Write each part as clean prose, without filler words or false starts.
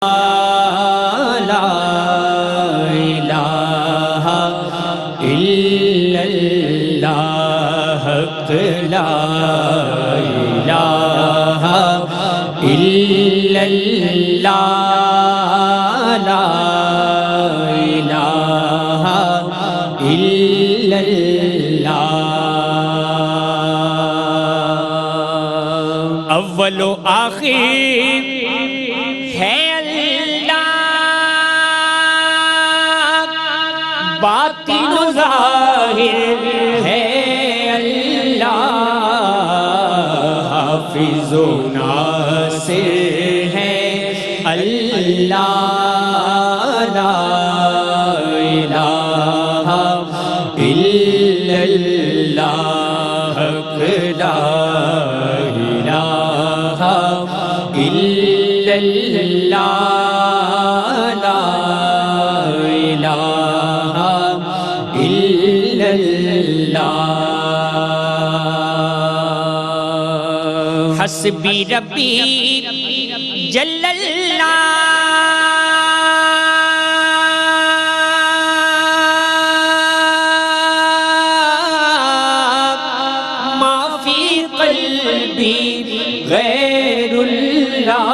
لا الہ الا اللہ حق لا الہ الا اللہ لا الہ الا اللہ اول و آخر ہے باطن و ظاہر ہے اللہ حافظ و ناصر ہے اللہ لا الہ الا اللہ حق لا الہ الا اللہ لا الہ الا اللہ حسبی ربی جل اللہ ما فی قلبی غیر اللہ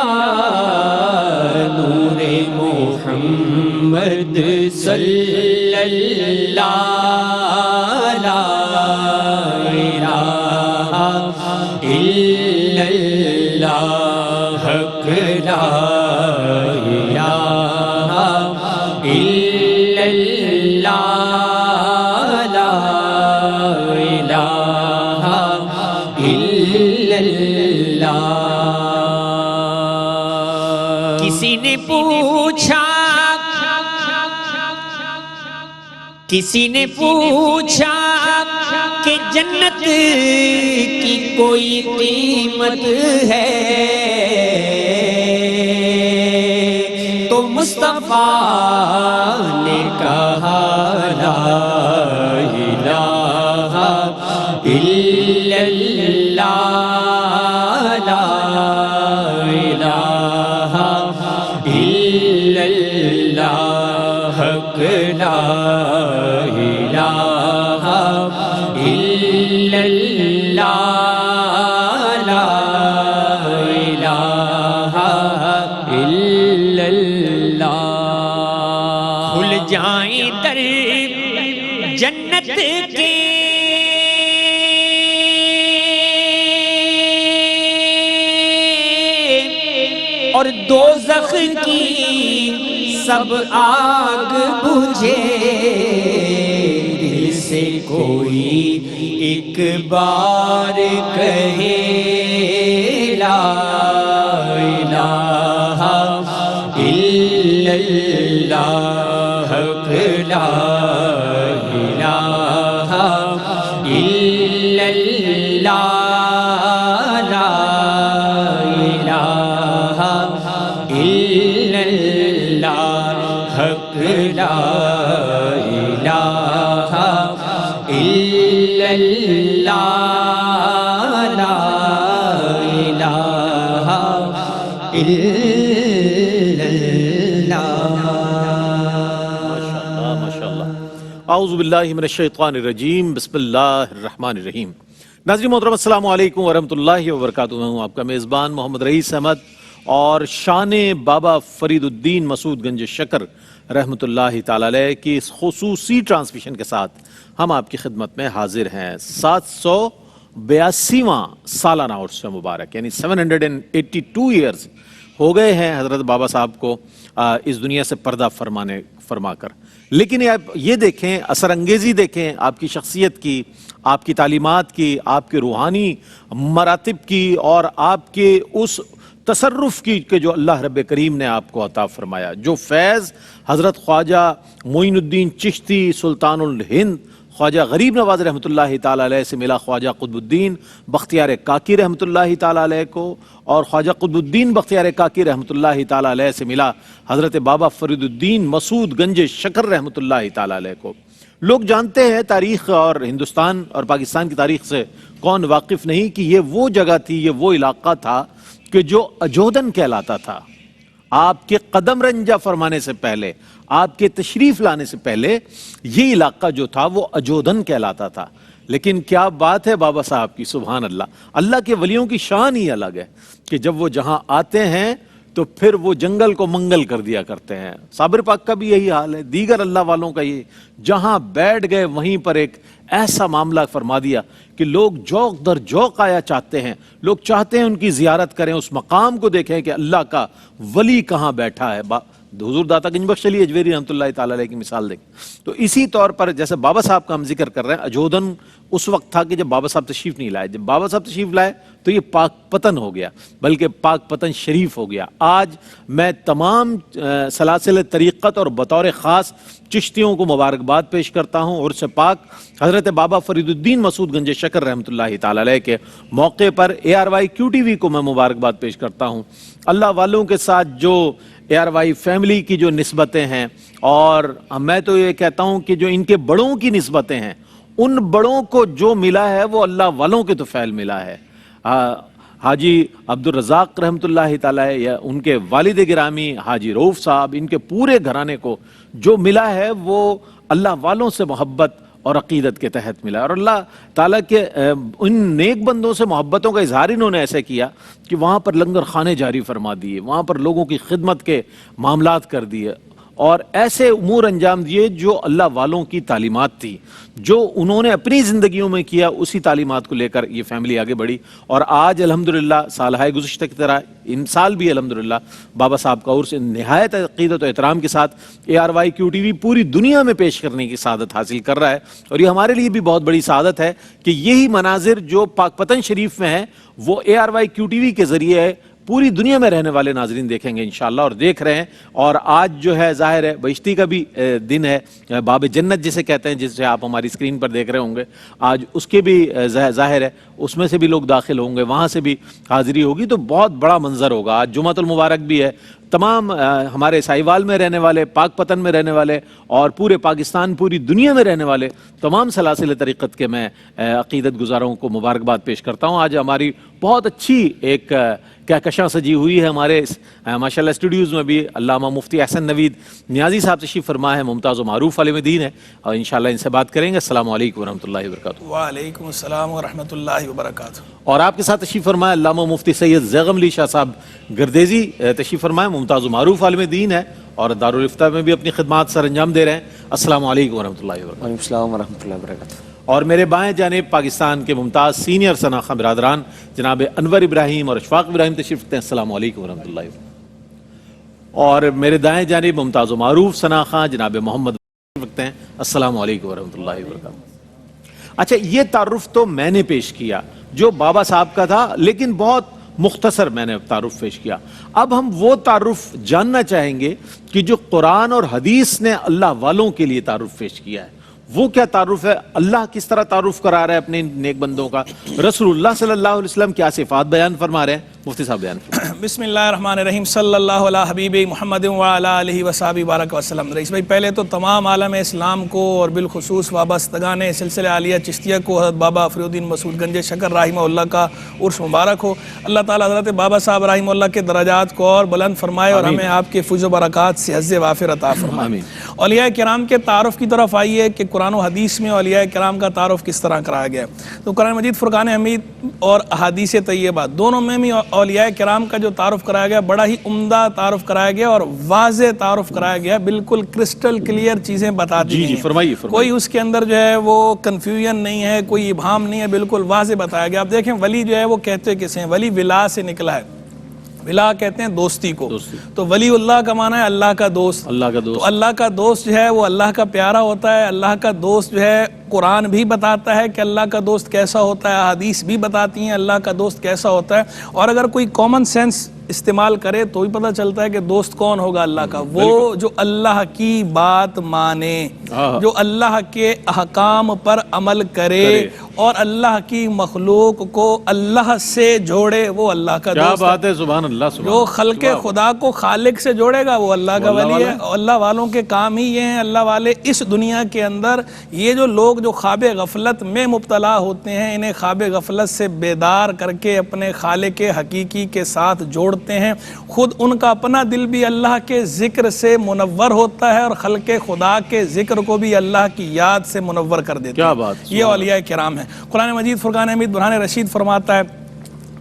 نور محمد صلی اللہ لا الہ الا اللہ حق لا الہ الا اللہ لا الہ الا اللہ کسی نے پوچھا کہ جنت کی کوئی قیمت ہے تو مصطفیٰ نے کہا لا الہ الا اللہ لا الہ الا اللہ حق لا الہ الا اللہ لا الہ الا اللہ کھل جائیں در جنت کے اور دوزخ کی سب آگ بجھے دل سے کوئی ایک بار کہے لا الہ الا اللہ حق لا الہ الا اللہ لا الہ الا اللہ حق لا الہ الا اللہ لا الہ الا اللہ ماشاءاللہ اعوذ باللہ من الشیطان الرجیم بسم اللہ الرحمن الرحیم ناظرین محترم السلام علیکم ورحمۃ اللہ وبرکاتہ میں ہوں آپ کا میزبان محمد رئیس احمد اور شان بابا فرید الدین مسعود گنج شکر رحمۃ اللہ تعالی علیہ کی اس خصوصی ٹرانسمیشن کے ساتھ ہم آپ کی خدمت میں حاضر ہیں 782واں سالانہ عرس مبارک یعنی 782 ایئرز ہو گئے ہیں حضرت بابا صاحب کو اس دنیا سے پردہ فرما کر. لیکن یہ دیکھیں اثر انگیزی دیکھیں آپ کی شخصیت کی، آپ کی تعلیمات کی، آپ کے روحانی مراتب کی اور آپ کے اس تصرف کی کہ جو اللہ رب کریم نے آپ کو عطا فرمایا. جو فیض حضرت خواجہ معین الدین چشتی سلطان الہند خواجہ غریب نواز رحمۃ اللہ تعالیٰ علیہ سے ملا خواجہ قطب الدین بختیار کاکی رحمۃ اللہ تعالیٰ علیہ کو، اور خواجہ قطب الدین بختیار کاکی رحمۃ اللہ تعالیٰ علیہ سے ملا حضرت بابا فرید الدین مسعود گنج شکر رحمۃ اللہ تعالیٰ علیہ کو. لوگ جانتے ہیں تاریخ اور ہندوستان اور پاکستان کی تاریخ سے کون واقف نہیں کہ یہ وہ جگہ تھی، یہ وہ علاقہ تھا کہ جو اجودن کہلاتا تھا. آپ کے قدم رنجہ فرمانے سے پہلے، آپ کے تشریف لانے سے پہلے یہ علاقہ جو تھا وہ اجودھن کہلاتا تھا. لیکن کیا بات ہے بابا صاحب کی، سبحان اللہ. اللہ کے ولیوں کی شان ہی الگ ہے کہ جب وہ جہاں آتے ہیں تو پھر وہ جنگل کو منگل کر دیا کرتے ہیں. صابر پاک کا بھی یہی حال ہے، دیگر اللہ والوں کا یہ، جہاں بیٹھ گئے وہیں پر ایک ایسا معاملہ فرما دیا کہ لوگ جوق در جوق آیا چاہتے ہیں، لوگ چاہتے ہیں ان کی زیارت کریں، اس مقام کو دیکھیں کہ اللہ کا ولی کہاں بیٹھا ہے. حضور داتا گنج بخش علی اجویری رحمۃ اللہ تعالی علیہ کی مثال دیکھیں. تو اسی طور پر جیسے بابا صاحب کا ہم ذکر کر رہے ہیں، اجودھن اس وقت تھا کہ جب بابا صاحب تشریف نہیں لائے. جب بابا صاحب تشریف لائے تو یہ پاک پتن ہو گیا، بلکہ پاک پتن شریف ہو گیا. آج میں تمام سلاسل طریقت اور بطور خاص چشتیوں کو مبارکباد پیش کرتا ہوں. عرس پاک حضرت بابا فرید الدین مسعود گنج شکر رحمۃ اللہ تعالی علیہ کے موقع پر ARY QTV کو میں مبارکباد پیش کرتا ہوں. اللہ والوں کے ساتھ جو ARY فیملی کی جو نسبتیں ہیں، اور میں تو یہ کہتا ہوں کہ جو ان کے بڑوں کی نسبتیں ہیں، ان بڑوں کو جو ملا ہے وہ اللہ والوں کے تو فعل ملا ہے. حاجی عبدالرزاق رحمۃ اللہ تعالی یا ان کے والد گرامی حاجی رؤوف صاحب، ان کے پورے گھرانے کو جو ملا ہے وہ اللہ والوں سے محبت اور عقیدت کے تحت ملا. اور اللہ تعالیٰ کے ان نیک بندوں سے محبتوں کا اظہار انہوں نے ایسے کیا کہ وہاں پر لنگر خانے جاری فرما دیے، وہاں پر لوگوں کی خدمت کے معاملات کر دیے، اور ایسے امور انجام دیے جو اللہ والوں کی تعلیمات تھی، جو انہوں نے اپنی زندگیوں میں کیا. اسی تعلیمات کو لے کر یہ فیملی آگے بڑھی. اور آج الحمدللہ سالہ گزشتہ کی طرح ان سال بھی الحمدللہ بابا صاحب کا عرس نہایت عقیدت و احترام کے ساتھ ARY QTV پوری دنیا میں پیش کرنے کی سعادت حاصل کر رہا ہے. اور یہ ہمارے لیے بھی بہت بڑی سعادت ہے کہ یہی مناظر جو پاک پتن شریف میں ہیں وہ ARY QTV کے ذریعے پوری دنیا میں رہنے والے ناظرین دیکھیں گے انشاءاللہ، اور دیکھ رہے ہیں. اور آج جو ہے ظاہر ہے بہشتی کا بھی دن ہے، باب جنت جسے کہتے ہیں، جسے آپ ہماری اسکرین پر دیکھ رہے ہوں گے. آج اس کے بھی ظاہر ہے اس میں سے بھی لوگ داخل ہوں گے، وہاں سے بھی حاضری ہوگی، تو بہت بڑا منظر ہوگا. آج جمعۃ المبارک بھی ہے. تمام ہمارے سائیوال میں رہنے والے، پاک پتن میں رہنے والے، اور پورے پاکستان پوری دنیا میں رہنے والے تمام سلاسل طریقت کے میں عقیدت گزاروں کو مبارکباد پیش کرتا ہوں. آج ہماری بہت اچھی ایک کہکشاں سجی ہوئی ہے ہمارے ماشاءاللہ اسٹوڈیوز میں بھی. علامہ مفتی احسن نوید نیازی صاحب تشریف فرما ہے، ممتاز و معروف عالم دین ہے، اور انشاءاللہ ان سے بات کریں گے. السلام علیکم ورحمۃ اللہ وبرکاتہ. وعلیکم السلام ورحمۃ اللہ وبرکاتہ. اور آپ کے ساتھ تشریف فرمائے علامہ مفتی سید زیغم علی شاہ صاحب گردیزی تشریف فرمائے، ممتاز و معروف عالم دین ہے اور دارالفتہ میں بھی اپنی خدمات سر انجام دے رہے ہیں. السلام علیکم ورحمۃ اللہ وبرکاتہ. وعلیکم السلام ورحمۃ اللہ وبرکاتہ. اور میرے بائیں جانب پاکستان کے ممتاز سینئر شناخہ برادران جناب انور ابراہیم اور اشفاق ابراہیم تشریف رکھتے ہیں. السلام علیکم ورحمۃ اللہ وبرکاتہ. اور میرے دائیں جانب ممتاز و معروف شناخہ جناب محمد رکھتے ہیں. السلام علیکم ورحمۃ اللہ وبرکاتہ. اچھا، یہ تعارف تو میں نے پیش کیا جو بابا صاحب کا تھا، لیکن بہت مختصر میں نے تعارف پیش کیا. اب ہم وہ تعارف جاننا چاہیں گے کہ جو قرآن اور حدیث نے اللہ والوں کے لیے تعارف پیش کیا ہے وہ کیا تعارف ہے. اللہ کس طرح تعارف کرا رہا ہے اپنے نیک بندوں کا، رسول اللہ صلی اللہ علیہ وسلم کیا صفات بیان فرما رہے ہیں. مفتی صاحب بیان فرمائیں. بسم اللہ الرحمن الرحیم. صلی اللہ علیہ حبیب محمد وعلی آلہ وصحبہ بارک وسلم. رئیس بھائی، پہلے تو تمام عالم اسلام کو اور بالخصوص وابستگان سلسلہ عالیہ چشتیہ کو حضرت بابا فرید الدین مسعود گنج شکر رحمہ اللہ کا عرس مبارک ہو. اللہ تعالیٰ حضرت بابا صاحب رحمہ اللہ کے درجات کو اور بلند فرمائے اور ہمیں آپ کے فضل و برکات سے حظ وافر عطا فرمائے. اولیاء کرام کے تعارف کی طرف آئیے کہ قرآن و حدیث میں اولیاء کرام کا تعارف کس طرح کرایا گیا. تو قرآن مجید فرقان حمید اور احادیث طیبہ دونوں میں بھی اولیاء کرام کا جو تعارف کرایا گیا بڑا ہی عمدہ تعارف کرایا گیا اور واضح تعارف کرایا گیا، بالکل کرسٹل کلیئر چیزیں بتا دی گئی. فرمائیے. کوئی اس کے اندر جو ہے وہ کنفیوژن نہیں ہے، کوئی ابہام نہیں ہے، بالکل واضح بتایا گیا. آپ دیکھیں ولی جو ہے وہ کہتے کسے ہیں؟ ولی ولا سے نکلا ہے. ولا کہتے ہیں دوستی کو. تو ولی اللہ کا معنی ہے اللہ کا دوست. تو اللہ کا دوست جو ہے وہ اللہ کا پیارا ہوتا ہے. اللہ کا دوست جو ہے قرآن بھی بتاتا ہے کہ اللہ کا دوست کیسا ہوتا ہے، حدیث بھی بتاتی ہیں اللہ کا دوست کیسا ہوتا ہے. اور اگر کوئی کامن سینس استعمال کرے تو بھی پتہ چلتا ہے کہ دوست کون ہوگا اللہ کا. وہ جو اللہ کی بات مانے، جو اللہ کے احکام پر عمل کرے اور اللہ کی مخلوق کو اللہ سے جوڑے وہ اللہ کا کیا دوست بات ہے، سبحان اللہ، سبحان جو خلق خدا کو خالق سے جوڑے گا وہ اللہ کا ولی ہے. اللہ والوں کے کام ہی یہ ہیں. اللہ والے اس دنیا کے اندر یہ جو لوگ جو خواب غفلت میں مبتلا ہوتے ہیں انہیں خواب غفلت سے بیدار کر کے اپنے خالق حقیقی کے ساتھ جوڑتے ہیں. خود ان کا اپنا دل بھی اللہ کے ذکر سے منور ہوتا ہے اور خلق خدا کے ذکر کو بھی اللہ کی یاد سے منور کر دیتے ہیں. کیا بات، یہ اولیاء کرام ہیں. قرآن مجید فرقان حمید برہان رشید فرماتا ہے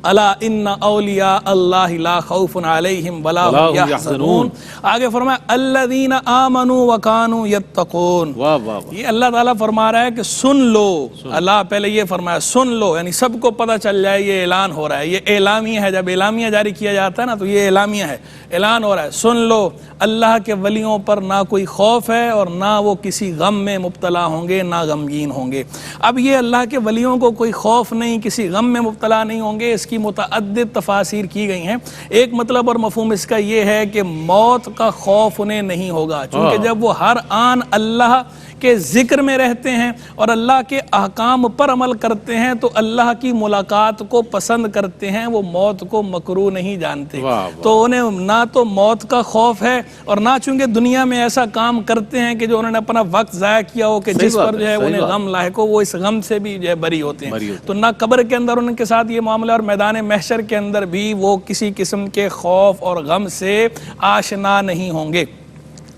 الا ان اولیاء اللہ لا خوف علیہم ولا هم یحزنون. آگے فرمایا الذین آمنوا وکانوا یتقون. واہ واہ واہ. یہ اللہ تعالیٰ فرما رہا ہے کہ سن لو. اللہ پہلے یہ فرمایا سن لو، یعنی سب کو پتہ چل جائے یہ اعلان ہو رہا ہے. یہ اعلامیہ ہے. جب اعلامیہ جاری کیا جاتا ہے نا تو یہ اعلامیہ ہے، اعلان ہو رہا ہے. سن لو اللہ کے ولیوں پر نہ کوئی خوف ہے اور نہ وہ کسی غم میں مبتلا ہوں گے، نہ غمگین ہوں گے. اب یہ اللہ کے ولیوں کو کوئی خوف نہیں، کسی غم میں مبتلا نہیں ہوں گے، اس کی متعدد تفاسیر کی گئی ہیں. ایک مطلب اور مفہوم اس کا یہ ہے کہ موت کا خوف انہیں نہیں ہوگا، چونکہ جب وہ ہر آن اللہ کے ذکر میں رہتے ہیں اور اللہ کے احکام پر عمل کرتے ہیں تو اللہ کی ملاقات کو پسند کرتے ہیں. وہ موت کو مکروہ نہیں جانتے، تو انہیں نہ تو موت کا خوف ہے اور نہ چونکہ دنیا میں ایسا کام کرتے ہیں کہ جو انہوں نے اپنا وقت ضائع کیا ہو کہ جس پر جو ہے انہیں غم لاحق ہو، وہ اس غم سے بھی جو ہے بری ہوتے ہیں. تو نہ قبر کے اندر ان کے ساتھ یہ معاملہ اور میدان محشر کے اندر بھی وہ کسی قسم کے خوف اور غم سے آشنا نہیں ہوں گے.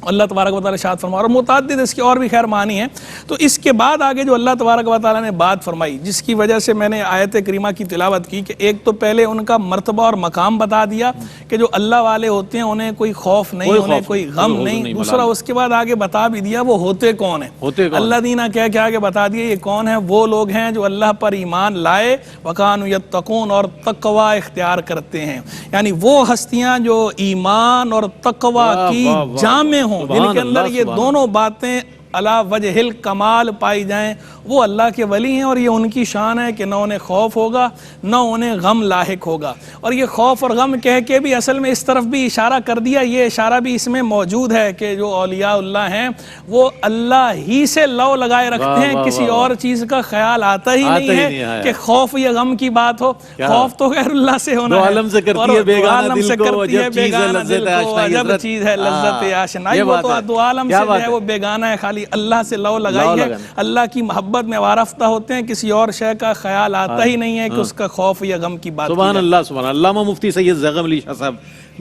اللہ تبارک و تعالیٰ ارشاد فرما، اور متعدد اس کے اور بھی خیر معنی ہیں. تو اس کے بعد آگے جو اللہ تبارک و تعالیٰ نے بات فرمائی جس کی وجہ سے میں نے آیت کریمہ کی تلاوت کی کہ ایک تو پہلے ان کا مرتبہ اور مقام بتا دیا کہ جو اللہ والے ہوتے ہیں انہیں کوئی خوف نہیں، انہیں کوئی غم نہیں. دوسرا اس کے بعد آگے بتا بھی دیا وہ ہوتے کون ہیں. اللہ دینا کہہ کے آگے بتا دیا یہ کون ہیں. وہ لوگ ہیں جو اللہ پر ایمان لائے وَكَانُوا يَتَّقُونَ اور تقوی اختیار کرتے ہیں. یعنی وہ ہستیاں جو ایمان اور تقوی کی جامع ہوں، جن کے اندر یہ دونوں باتیں علی وجہ الکمال پائی جائیں، وہ اللہ کے ولی ہیں. اور یہ ان کی شان ہے کہ نہ انہیں خوف ہوگا نہ انہیں غم لاحق ہوگا. اور یہ خوف اور غم کہہ کے بھی اصل میں اس طرف بھی اشارہ کر دیا. یہ اشارہ بھی اس میں موجود ہے کہ جو اولیاء اللہ ہیں وہ اللہ ہی سے لو لگائے رکھتے ہیں، کسی اور چیز کا خیال آتا ہی نہیں ہے کہ خوف یا غم کی بات ہو. خوف تو غیر اللہ سے ہونا ہے، دو عالم سے کرتی ہے بیگانہ دل کو، عجب چیز ہے لذت آشنائی. وہ تو دو عالم سے جو ہے وہ بیگانہ ہے، خالی اللہ سے لو لگائی ہے. اللہ کی محبت میں وارفتہ ہوتے ہیں، کسی اور شے کا خیال آتا ہی نہیں ہے کہ اس کا خوف یا غم کی بات. سبحان اللہ، سبحان اللہ. علامہ مفتی سید زیغم علی شاہ صاحب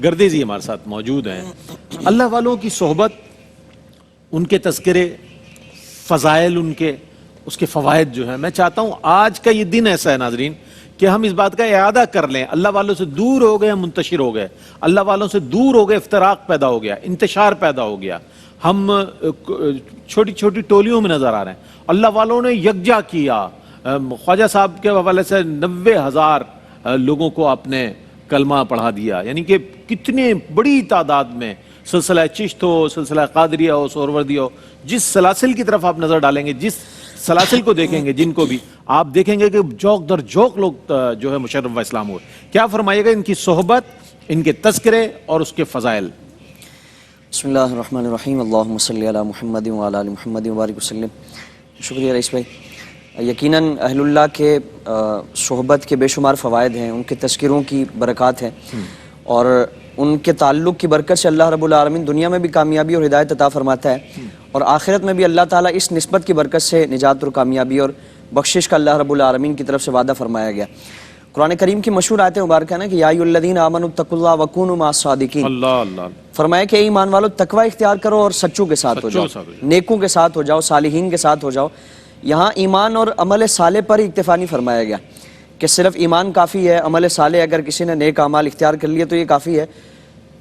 گردیزی ہمارے ساتھ موجود ہیں. اللہ والوں کی صحبت، ان کے تذکرے، فضائل ان کے، اس کے فوائد جو ہیں، میں چاہتا ہوں آج کا یہ دن ایسا ہے ناظرین کہ ہم اس بات کا اعادہ کر لیں. اللہ والوں سے دور ہو گئے، منتشر ہو گئے. اللہ والوں سے دور ہو گئے، افتراق پیدا ہو گیا، انتشار پیدا ہو گیا. ہم چھوٹی چھوٹی ٹولیوں میں نظر آ رہے ہیں. اللہ والوں نے یکجا کیا. خواجہ صاحب کے حوالے سے 90,000 لوگوں کو آپ نے کلمہ پڑھا دیا. یعنی کہ کتنے بڑی تعداد میں سلسلہ چشت ہو، سلسلہ قادریہ ہو، سہروردی ہو، جس سلاسل کی طرف آپ نظر ڈالیں گے، جس سلاسل کو دیکھیں گے، جن کو بھی آپ دیکھیں گے کہ جوک در جوک لوگ جو ہے مشرف و اسلام ہو. کیا فرمائیے گا ان کی صحبت، ان کے تذکرے اور اس کے فضائل؟ بسم اللہ الرحمن الرحیم. اللہم صلی علی محمد وعلی آل محمد وبارک وسلم. شکریہ رئیس بھائی. یقیناً اہل اللہ کے صحبت کے بے شمار فوائد ہیں، ان کے تذکروں کی برکات ہیں، اور ان کے تعلق کی برکت سے اللہ رب العالمین دنیا میں بھی کامیابی اور ہدایت عطا فرماتا ہے، اور آخرت میں بھی اللہ تعالیٰ اس نسبت کی برکت سے نجات اور کامیابی اور بخشش کا اللہ رب العالمین کی طرف سے وعدہ فرمایا گیا. قرآن کریم کی مشہور آیت مبارکہ ہے نا کہ یا ایھا الذین آمنوا اتقوا اللہ وکونوا مع الصادقین. اللہ اللہ فرمایا کہ اے ایمان والو تقوی اختیار کرو اور سچوں کے ساتھ ہو جاؤ، نیکوں کے ساتھ ہو جاؤ، صالحین کے ساتھ ہو جاؤ. یہاں ایمان اور عمل صالح پر ہی اکتفا نہیں فرمایا گیا کہ صرف ایمان کافی ہے، عمل صالح اگر کسی نے نیک اعمال اختیار کر لیے تو یہ کافی ہے.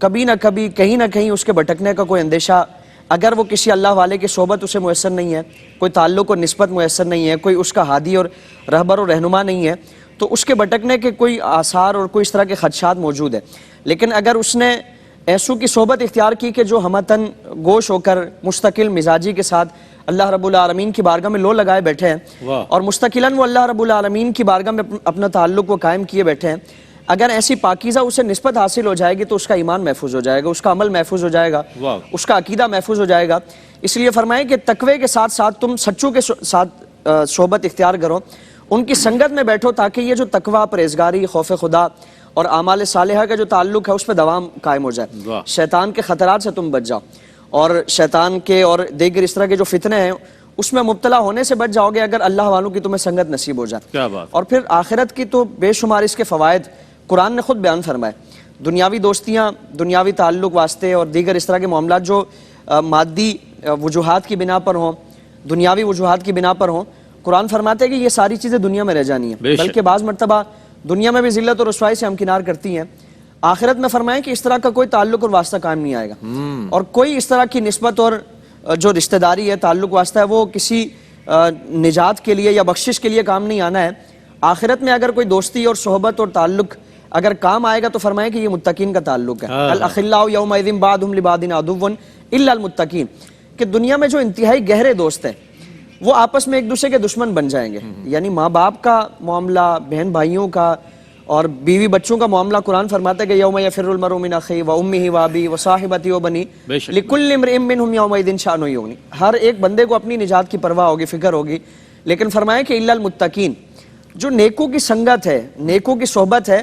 کبھی نہ کبھی کہیں نہ کہیں اس کے بھٹکنے کا کوئی اندیشہ، اگر وہ کسی اللہ والے کی صحبت اسے میسر نہیں ہے، کوئی تعلق اور نسبت میسر نہیں ہے، کوئی اس کا ہادی اور رہبر اور رہنما نہیں ہے، تو اس کے بھٹکنے کے کوئی آثار اور کوئی اس طرح کے خدشات موجود ہیں. لیکن اگر اس نے ایسوں کی صحبت اختیار کی کہ جو ہمتن گوش ہو کر مستقل مزاجی کے ساتھ اللہ رب العالمین کی بارگاہ میں لو لگائے بیٹھے ہیں اور مستقلاً وہ اللہ رب العالمین کی بارگاہ میں اپنا تعلق وہ قائم کیے بیٹھے ہیں، اگر ایسی پاکیزہ اسے نسبت حاصل ہو جائے گی تو اس کا ایمان محفوظ ہو جائے گا، اس کا عمل محفوظ ہو جائے گا، اس کا عقیدہ محفوظ ہو جائے گا. اس لیے فرمائیں کہ تقوی کے ساتھ ساتھ تم سچوں کے ساتھ صحبت اختیار کرو ان کی سنگت میں بیٹھو تاکہ یہ جو تقوی، پرہیزگاری، خوف خدا اور اعمال صالحہ کا جو تعلق ہے اس پہ دوام قائم ہو جائے. شیطان کے خطرات سے تم بچ جاؤ اور شیطان کے اور دیگر اس طرح کے جو فتنے ہیں اس میں مبتلا ہونے سے بچ جاؤ گے اگر اللہ والوں کی تمہیں سنگت نصیب ہو جائے. کیا بات. اور پھر آخرت کی تو بے شمار اس کے فوائد قرآن نے خود بیان فرمائے. دنیاوی دوستیاں، دنیاوی تعلق واسطے اور دیگر اس طرح کے معاملات جو مادی وجوہات کی بنا پر ہوں، دنیاوی وجوہات کی بنا پر ہوں، قرآن فرماتے ہیں کہ یہ ساری چیزیں دنیا میں رہ جانی ہیں، بلکہ بعض مرتبہ دنیا میں بھی ذلت اور رسوائی سے ہمکنار کرتی ہیں. آخرت میں فرمائیں کہ اس طرح کا کوئی تعلق اور واسطہ قائم نہیں آئے گا، اور کوئی اس طرح کی نسبت اور جو رشتہ داری ہے، تعلق واسطہ ہے، وہ کسی نجات کے لیے یا بخشش کے لیے کام نہیں آنا ہے. آخرت میں اگر کوئی دوستی اور صحبت اور تعلق اگر کام آئے گا تو فرمائیں کہ یہ متقین کا تعلق ہے. الاخلاء یومئذ بعضهم لبعض عدو الا المتقین، کہ دنیا میں جو انتہائی گہرے دوست ہیں وہ آپس میں ایک دوسرے کے دشمن بن جائیں گے. یعنی ماں باپ کا معاملہ، بہن بھائیوں کا اور بیوی بچوں کا معاملہ قرآن فرماتا ہے کہ یوم یفر المرء من اخیہ وامہ وابیہ وصاحبتہ وبنیہ لکل امرئ منہم یومئذ شأن یغنیہ. ہر ایک بندے کو اپنی نجات کی پرواہ ہوگی، فکر ہوگی، لیکن فرمایا کہ الا المتقین، جو نیکوں کی سنگت ہے، نیکوں کی صحبت ہے،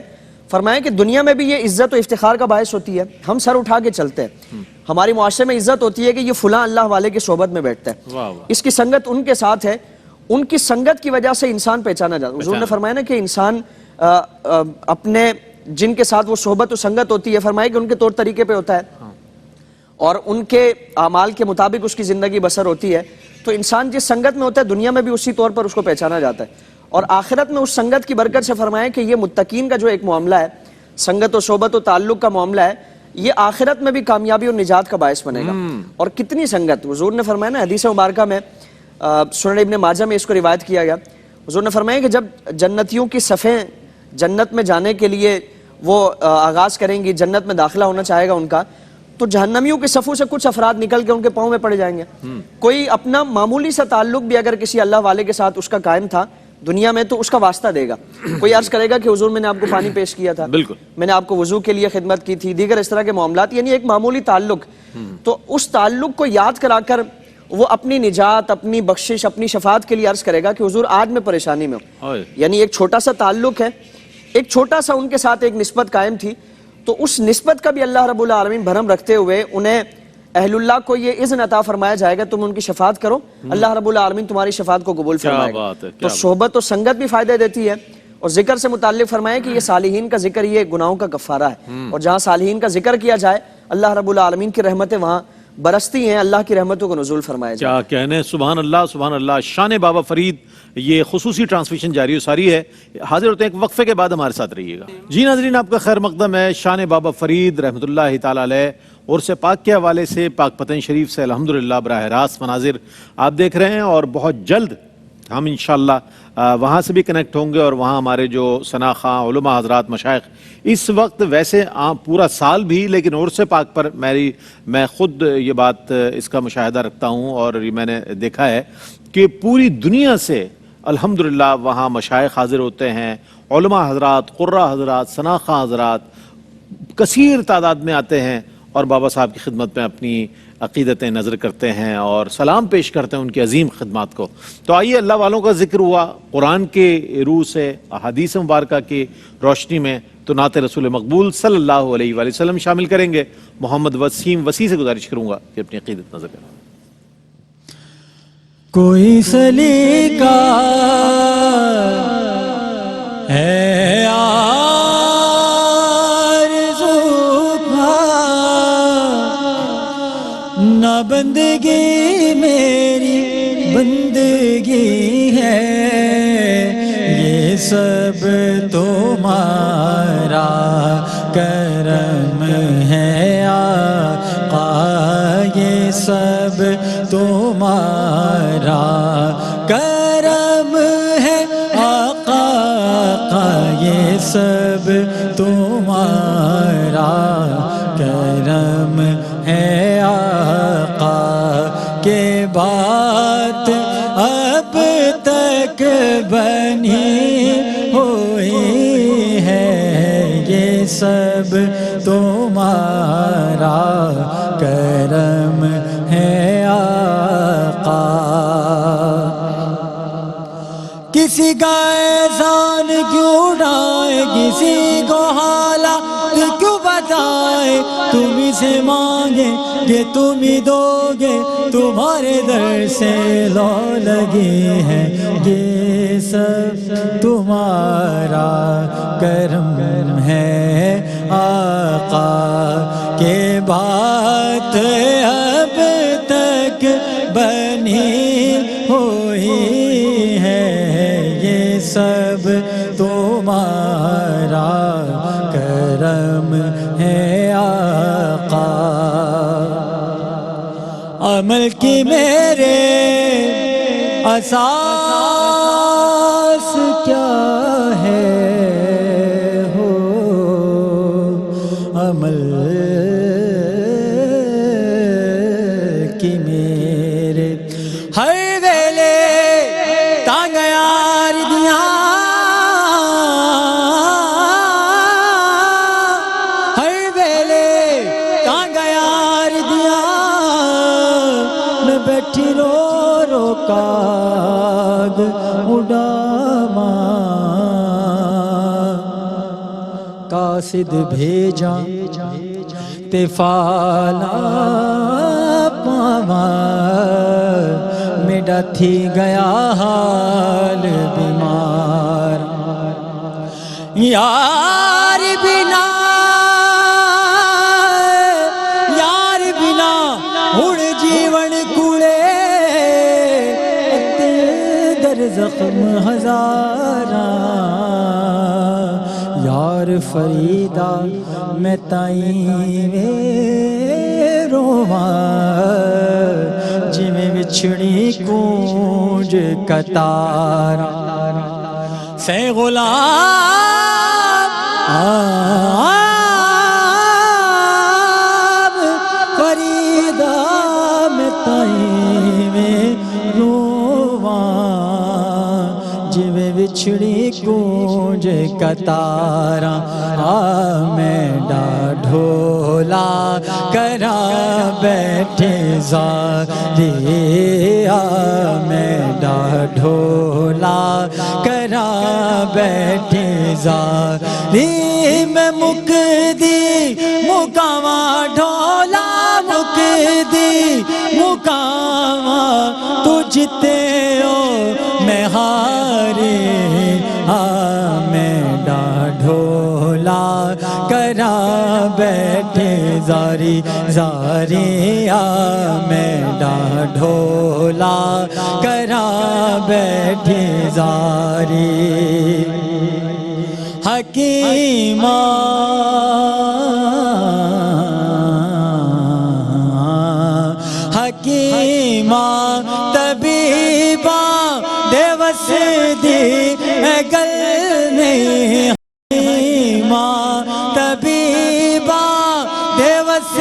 فرمایا کہ دنیا میں بھی یہ عزت و افتخار کا باعث ہوتی ہے. ہم سر اٹھا کے چلتے ہیں، ہماری معاشرے میں عزت ہوتی ہے کہ یہ فلاں اللہ والے کی صحبت میں بیٹھتا ہے، اس کی سنگت ان کے ساتھ ہے. ان کی سنگت کی وجہ سے انسان پہچانا جاتا ہے. حضور نے فرمایا نا کہ انسان اپنے جن کے ساتھ وہ صحبت و سنگت ہوتی ہے، فرمایا کہ ان کے طور طریقے پہ ہوتا ہے اور ان کے اعمال کے مطابق اس کی زندگی بسر ہوتی ہے. تو انسان جس سنگت میں ہوتا ہے دنیا میں بھی اسی طور پر اس کو پہچانا جاتا ہے. اور آخرت میں اس سنگت کی برکت سے فرمایا کہ یہ متقین کا جو ایک معاملہ ہے، سنگت و صحبت و تعلق کا معاملہ ہے، یہ آخرت میں بھی کامیابی اور نجات کا باعث بنے گا. اور کتنی سنگت، حضور نے فرمایا نا حدیث مبارکہ میں، سنن ابن ماجہ میں اس کو روایت کیا گیا، حضور نے فرمایا کہ جب جنتیوں کی صفیں جنت میں جانے کے لیے وہ آغاز کریں گی، جنت میں داخلہ ہونا چاہے گا ان کا، تو جہنمیوں کی صفوں سے کچھ افراد نکل کے ان کے پاؤں میں پڑ جائیں گے. کوئی اپنا معمولی سا تعلق بھی اگر کسی اللہ والے کے ساتھ اس کا قائم تھا دنیا میں تو اس کا واسطہ دے گا. کوئی عرض کرے گا کہ حضور میں نے آپ کو پانی پیش کیا تھا، بالکل میں نے آپ کو وضو کے لیے خدمت کی تھی، دیگر اس طرح کے معاملات، یعنی ایک معمولی تعلق. تو اس تعلق کو یاد کرا کر وہ اپنی نجات، اپنی بخشش، اپنی شفاعت کے لیے عرض کرے گا کہ حضور آج میں پریشانی میں ہوں. یعنی ایک چھوٹا سا تعلق ہے، ایک چھوٹا سا ان کے ساتھ ایک نسبت قائم تھی، تو اس نسبت کا بھی اللہ رب العالمین بھرم رکھتے ہوئے انہیں اہل اللہ کو یہ اذن عطا فرمایا جائے گا تم ان کی شفاعت کرو، اللہ رب العالمین تمہاری شفاعت کو قبول فرمائے گا. تو صحبت و سنگت بھی فائدہ دیتی ہے. اور ذکر سے متعلق فرمایا کہ یہ صالحین کا ذکر یہ گناہوں کا کفارہ ہے، اور جہاں صالحین کا ذکر کیا جائے اللہ رب العالمین کی رحمتیں وہاں برستی ہیں، اللہ کی رحمتوں کو نزول فرمایا جائے. کیا کہنے، سبحان اللہ سبحان اللہ. شان بابا فرید یہ خصوصی ٹرانسمیشن جاری و ساری ہے. حاضر ہوتے ہیں ایک وقفے کے بعد، ہمارے ساتھ رہیے گا. جی ناظرین، آپ کا خیر مقدم ہے. شان بابا فرید رحمۃ اللہ تعالی علیہ عرس پاک کے حوالے سے پاک پتن شریف سے الحمدللہ براہ راست مناظر آپ دیکھ رہے ہیں، اور بہت جلد ہم انشاءاللہ وہاں سے بھی کنیکٹ ہوں گے. اور وہاں ہمارے جو ثنا خواں علماء حضرات مشائخ اس وقت ویسے پورا سال بھی، لیکن عرس پاک پر میں خود یہ بات اس کا مشاہدہ رکھتا ہوں اور یہ میں نے دیکھا ہے کہ پوری دنیا سے الحمدللہ وہاں مشائخ حاضر ہوتے ہیں، علماء حضرات، قراء حضرات، ثنا خواں حضرات کثیر تعداد میں آتے ہیں اور بابا صاحب کی خدمت میں اپنی عقیدتیں نظر کرتے ہیں اور سلام پیش کرتے ہیں ان کی عظیم خدمات کو. تو آئیے، اللہ والوں کا ذکر ہوا قرآن کے روح سے، احادیث مبارکہ کی روشنی میں، تو نعت رسول مقبول صلی اللہ علیہ وآلہ وسلم شامل کریں گے. محمد وسیم وسیع سے گزارش کروں گا کہ اپنی عقیدت نظر کریں. کوئی سلیقہ ہے نہ بندگی میری بندگی ہے، یہ سب تمہارا کرم ہے آقا، یہ سب تمہارا کرم ہے آقا، یہ سب تمہارا کرم ہے آقا. کہ بات اب تک بنی ہوئی ہے، یہ سب تمہارا کرم ہے آقا. کسی کا احسان کیوں اڑائے، کسی کو حالات کیوں بتائے، تم ہی سے مانگے کہ تم ہی دو گے، تمہارے در سے لو لگے ہیں، یہ سب تمہارا کرم ہے آقا، کہ بات اب تک بنی ہوئی ہے، یہ سب تمہارا کرم ہے آقا۔ عمل کی میرے اساس کیا ہے ہو، عمل کی میرے ہر ویلے تانگ یار دیاں، ہر ویلے تانگ یار دیاں، میں بیٹھی رو رو کاغ اڑاواں، قاصد بھیجا تے فالا پاواں، میڈا تھی گیا حال بیمار، یار بنا ہن جیون کوڑے، در زخم ہزاراں، یار فریدا میں تائیں وے رواں، جویں وچھڑی کونج کتاراں، سے غلام فریدا میں تائیں وے رواں، جویں وچھڑی کونج کتاراں، میں ڈھولا کرا بیٹھے زاری، میں ڈھولا کرا بیٹھے زاری، میں مکدی مکاواں ڈھولا مکدی مکاواں، تجھتے ہو میں ہارے، میں ڈھولا کرا بیٹھے زاری زاری، میں ڈھولا کرا بیٹھے زاری، حکیماں حکیماں طبیباں دے وس دی گل نہیں، حکیماں طبیباں دے وس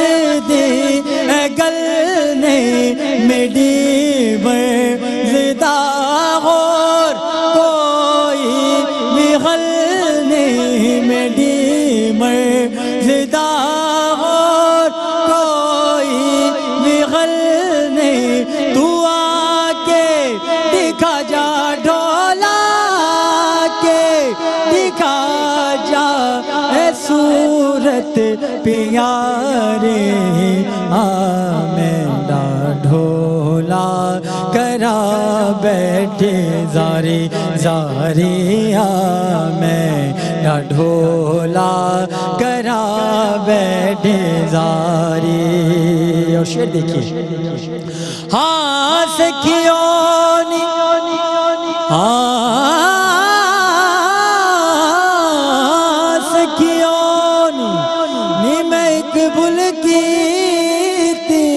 دی گل نہیں، میری مرزدہ اور کوئی بھی غل نہیں، میری مرزدہ اور کوئی بھی غل نہیں، تو آ کے دکھا جا ڈھولا کے دکھا جا اے صورت پیارے، میں ڈھولا کرا بیٹھے زاری زاری، میں ڈھولا کرا بیٹھے زاری۔ اور شعر دیکھیے، ہاں سکھیونی سکھیونی نی میں ایک بھول کی تھی،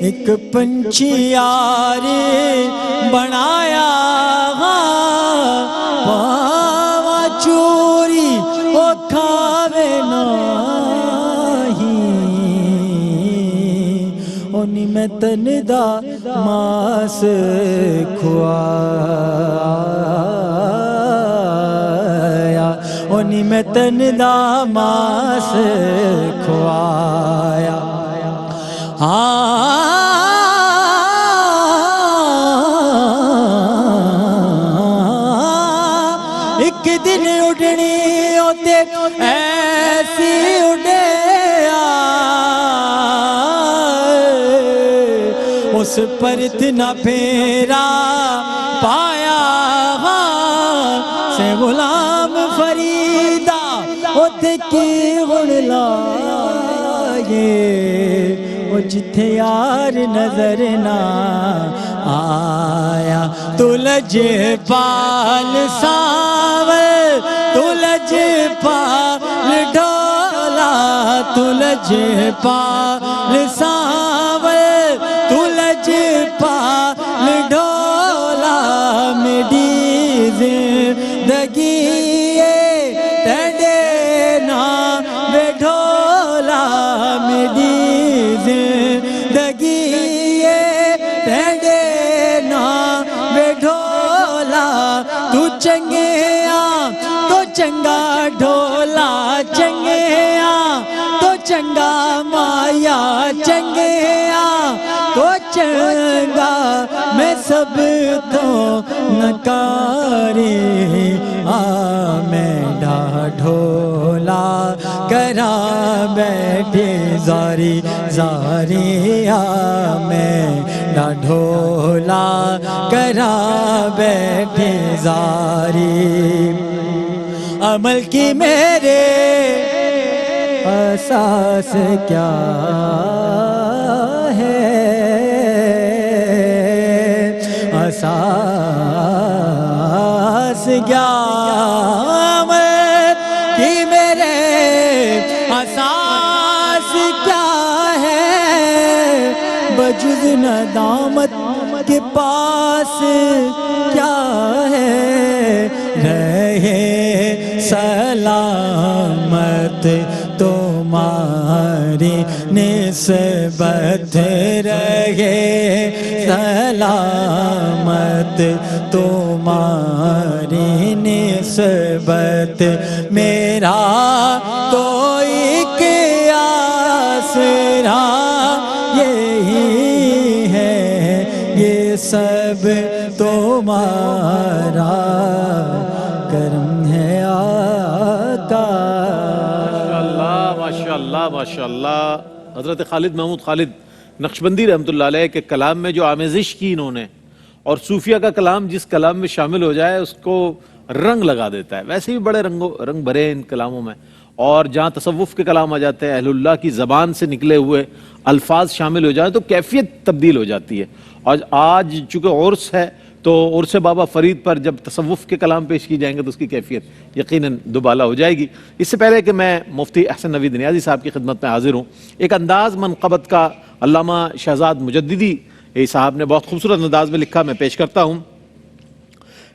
ایک پنچھی یار بنایا پاوا چوری او کھاوے نہیں، اونی میں تن دا ماس کھوایا، اونی میں تن دا ماس کھوایا، ہاں ایک دن اڑنی ہوتے ایسی اڑیا اس پر اتنا پھیرا پایا سے غلام فریدہ ہوتے کی گن لائے وہ جتھے یار نظر نہ آیا تو لج پال ساول تو لج پال ڈھولا تو لج پال ساول تو لج پال ڈھولا میری زندگی تیرے نام ڈھولا میری زندگی تیرے نام ڈھولا تو چنگیا تو چنگا ڈھولا چنگیا تو چنگا مایا چنگیا تو چنگا میں سب تو نکارے میں ڈھولا کرا بیٹھے زاری زاری میں ڈھولا کرا بیٹھے زاری عمل کی میرے اساس کیا ہے اساس کیا عمل کی میرے اساس کیا ہے بجز ندامت کے پاس کیا ہے رہے سلامت تمہاری نسبت رہے سلامت تمہاری نسبت میرا تو ایک آسرا یہی ہے یہ سب تمہارا کرم ہے آقا ماشاءاللہ ماشاءاللہ حضرت خالد محمود خالد نقشبندی رحمۃ اللہ علیہ کے کلام میں جو آمیزش کی انہوں نے اور صوفیہ کا کلام جس کلام میں شامل ہو جائے اس کو رنگ لگا دیتا ہے ویسے بھی بڑے رنگ بھرے ان کلاموں میں اور جہاں تصوف کے کلام آ جاتے ہیں اہل اللہ کی زبان سے نکلے ہوئے الفاظ شامل ہو جائیں تو کیفیت تبدیل ہو جاتی ہے اور آج چونکہ عرس ہے تو عرس بابا فرید پر جب تصوف کے کلام پیش کی جائیں گے تو اس کی کیفیت یقیناً دوبالا ہو جائے گی اس سے پہلے کہ میں مفتی احسن نوید نیازی صاحب کی خدمت میں حاضر ہوں ایک انداز منقبت کا علامہ شہزاد مجددی صاحب نے بہت خوبصورت انداز میں لکھا میں پیش کرتا ہوں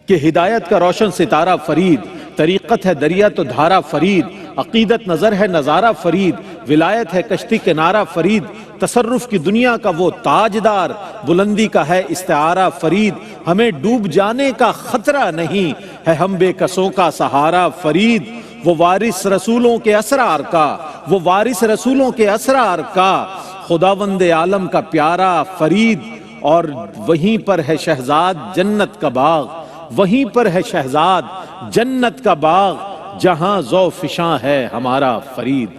کہ ہدایت کا روشن ستارہ فرید طریقت ہے دریا تو دھارا فرید عقیدت نظر ہے نظارہ فرید ولایت ہے کشتی کنارہ فرید تصرف کی دنیا کا وہ تاجدار بلندی کا ہے استعارہ فرید ہمیں ڈوب جانے کا خطرہ نہیں ہے ہم بے کسوں کا سہارا فرید وہ وارث رسولوں کے اسرار کا وہ وارث رسولوں کے اسرار کا خداوند عالم کا پیارا فرید اور وہیں پر ہے شہزاد جنت کا باغ وہیں پر ہے شہزاد جنت کا باغ جہاں ذو فشاں ہے ہمارا فرید